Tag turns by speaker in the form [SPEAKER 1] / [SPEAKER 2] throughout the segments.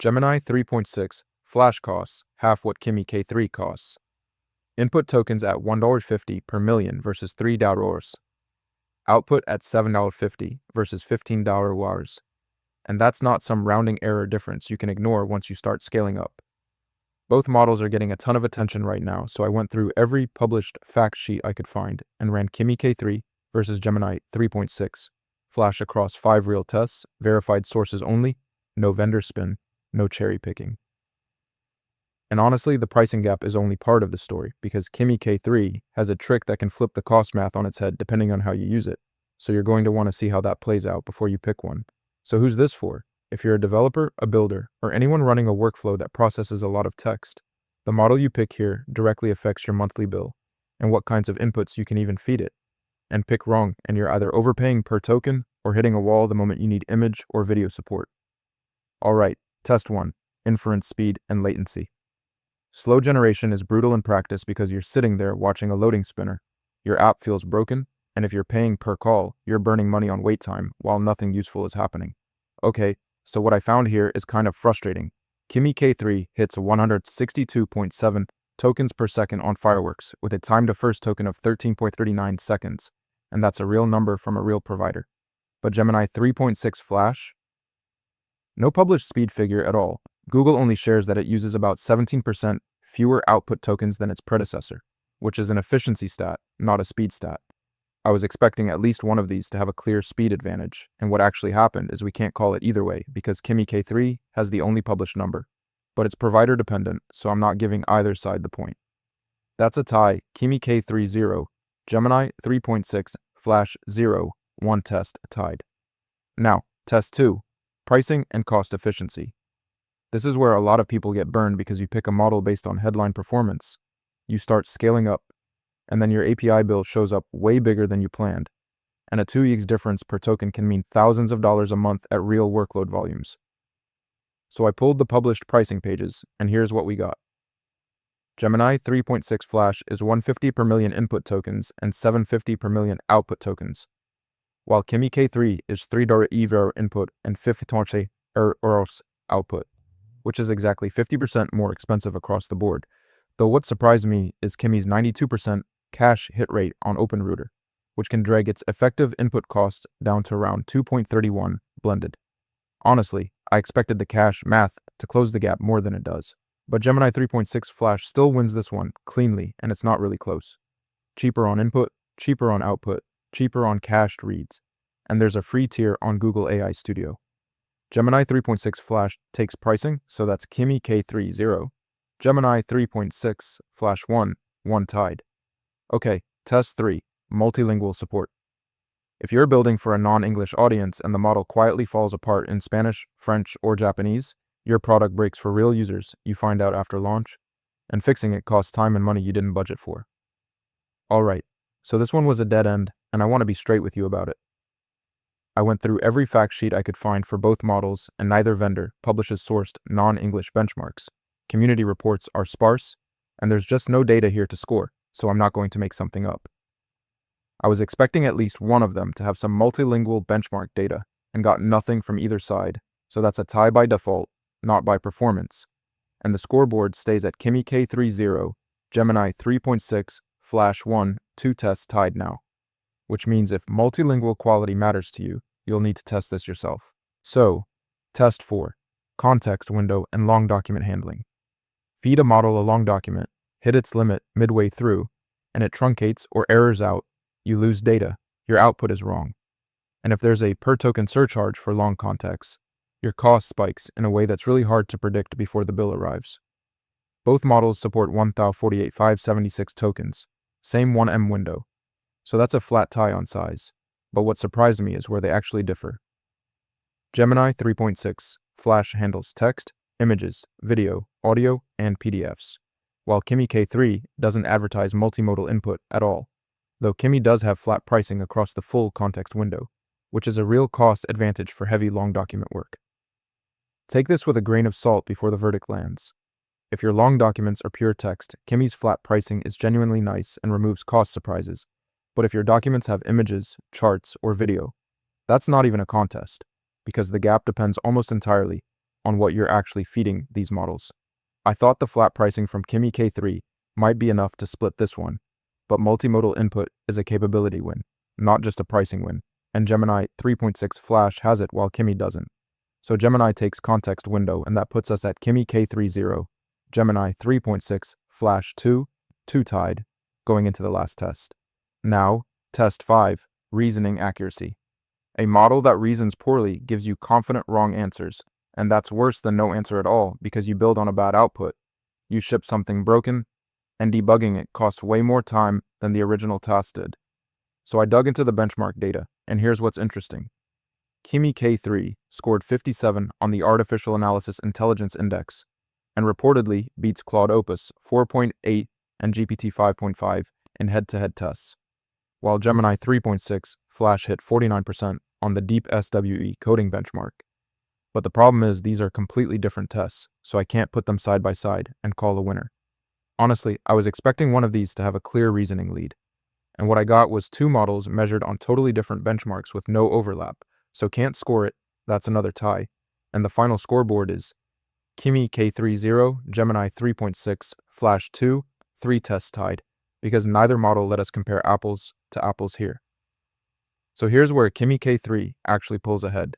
[SPEAKER 1] Gemini 3.6 flash costs half what Kimi K3 costs. Input tokens at $1.50 per million versus $3. Output at $7.50 versus $15. And that's not some rounding error difference you can ignore once you start scaling up. Both models are getting a ton of attention right now, so I went through every published fact sheet I could find and ran Kimi K3 versus Gemini 3.6. Flash across 5 real tests, verified sources only, no vendor spin, no cherry picking. And honestly, the pricing gap is only part of the story, because Kimi K3 has a trick that can flip the cost math on its head depending on how you use it. So you're going to want to see how that plays out before you pick one. So who's this for? If you're a developer, a builder, or anyone running a workflow that processes a lot of text, the model you pick here directly affects your monthly bill and what kinds of inputs you can even feed it. And pick wrong, and you're either overpaying per token or hitting a wall the moment you need image or video support. Alright, test 1, inference speed and latency. Slow generation is brutal in practice because you're sitting there watching a loading spinner. Your app feels broken, and if you're paying per call, you're burning money on wait time while nothing useful is happening. Okay, so what I found here is kind of frustrating. Kimi K3 hits 162.7 tokens per second on fireworks with a time to first token of 13.39 seconds, and that's a real number from a real provider. But Gemini 3.6 Flash? No published speed figure at all. Google only shares that it uses about 17% fewer output tokens than its predecessor, which is an efficiency stat, not a speed stat. I was expecting at least one of these to have a clear speed advantage, and what actually happened is we can't call it either way because Kimi K3 has the only published number. But it's provider dependent, so I'm not giving either side the point. That's a tie. Kimi K3 0, Gemini 3.6 Flash 0, 1 test tied. Now, test 2, pricing and cost efficiency. This is where a lot of people get burned because you pick a model based on headline performance. You start scaling up, and then your API bill shows up way bigger than you planned. And a 2x difference per token can mean thousands of dollars a month at real workload volumes. So I pulled the published pricing pages, and here's what we got. Gemini 3.6 Flash is $150 per million input tokens and $750 per million output tokens, while Kimi K3 is $3 input and $50 output, which is exactly 50% more expensive across the board. Though what surprised me is Kimi's 92% cache hit rate on OpenRouter, which can drag its effective input cost down to around 2.31 blended. Honestly, I expected the cache math to close the gap more than it does. But Gemini 3.6 Flash still wins this one cleanly, and it's not really close. Cheaper on input, cheaper on output, cheaper on cached reads, and there's a free tier on Google AI Studio. Gemini 3.6 Flash takes pricing, so that's Kimi K3 0, Gemini 3.6 Flash 1 tied. Okay, test 3, multilingual support. If you're building for a non-English audience and the model quietly falls apart in Spanish, French, or Japanese, your product breaks for real users, you find out after launch, and fixing it costs time and money you didn't budget for. Alright, so this one was a dead end, and I want to be straight with you about it. I went through every fact sheet I could find for both models, and neither vendor publishes sourced non-English benchmarks. Community reports are sparse, and there's just no data here to score, so I'm not going to make something up. I was expecting at least one of them to have some multilingual benchmark data, and got nothing from either side, so that's a tie by default, not by performance. And the scoreboard stays at Kimi K3 0, Gemini 3.6, Flash 1, 2 tests tied now. Which means if multilingual quality matters to you, you'll need to test this yourself. So, test 4, context window and long document handling. Feed a model a long document, hit its limit midway through, and it truncates or errors out, you lose data, your output is wrong. And if there's a per token surcharge for long context, your cost spikes in a way that's really hard to predict before the bill arrives. Both models support 1048,576 tokens, same 1M window, so that's a flat tie on size. But what surprised me is where they actually differ. Gemini 3.6 Flash handles text, images, video, audio, and PDFs, while Kimi K3 doesn't advertise multimodal input at all, though Kimi does have flat pricing across the full context window, which is a real cost advantage for heavy long document work. Take this with a grain of salt before the verdict lands. If your long documents are pure text, Kimi's flat pricing is genuinely nice and removes cost surprises. But if your documents have images, charts, or video, that's not even a contest, because the gap depends almost entirely on what you're actually feeding these models. I thought the flat pricing from Kimi K3 might be enough to split this one, but multimodal input is a capability win, not just a pricing win, and Gemini 3.6 Flash has it while Kimi doesn't. So Gemini takes context window, and that puts us at Kimi K3 0, Gemini 3.6 Flash 2 tied, going into the last test. Now, test 5, reasoning accuracy. A model that reasons poorly gives you confident wrong answers, and that's worse than no answer at all because you build on a bad output. You ship something broken, and debugging it costs way more time than the original task did. So I dug into the benchmark data, and here's what's interesting. Kimi K3 scored 57 on the Artificial Analysis Intelligence Index, and reportedly beats Claude Opus 4.8 and GPT 5.5 in head-to-head tests, while Gemini 3.6 Flash hit 49% on the Deep SWE coding benchmark. But the problem is these are completely different tests, so I can't put them side by side and call a winner. Honestly, I was expecting one of these to have a clear reasoning lead, and what I got was two models measured on totally different benchmarks with no overlap, so can't score it, that's another tie, and the final scoreboard is Kimi K3 0, Gemini 3.6, Flash 2, 3 tests tied, because neither model let us compare apples to apples here. So here's where Kimi K3 actually pulls ahead.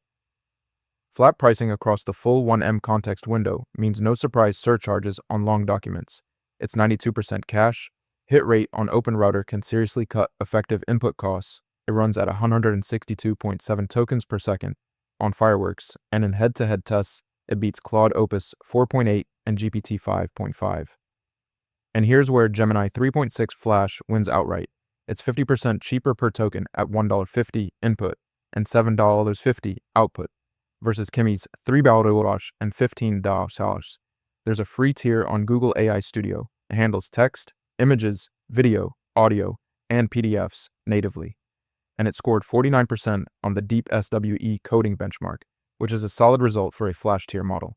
[SPEAKER 1] Flat pricing across the full 1M context window means no surprise surcharges on long documents. It's 92% cache. Hit rate on OpenRouter can seriously cut effective input costs. It runs at 162.7 tokens per second on Fireworks, and in head-to-head tests, it beats Claude Opus 4.8 and GPT 5.5. And here's where Gemini 3.6 Flash wins outright. It's 50% cheaper per token at $1.50 input and $7.50 output, versus Kimi's $3 and $15. There's a free tier on Google AI Studio. It handles text, images, video, audio, and PDFs natively. And it scored 49% on the Deep SWE coding benchmark, which is a solid result for a Flash tier model.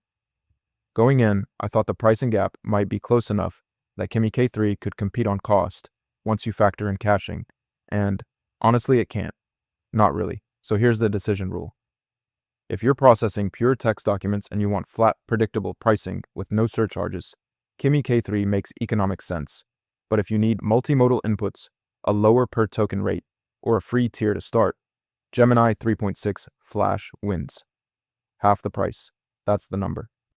[SPEAKER 1] Going in, I thought the pricing gap might be close enough that Kimi K3 could compete on cost once you factor in caching, and honestly it can't. Not really. So here's the decision rule. If you're processing pure text documents and you want flat, predictable pricing with no surcharges, Kimi K3 makes economic sense. But if you need multimodal inputs, a lower per token rate, or a free tier to start, Gemini 3.6 Flash wins. Half the price. That's the number.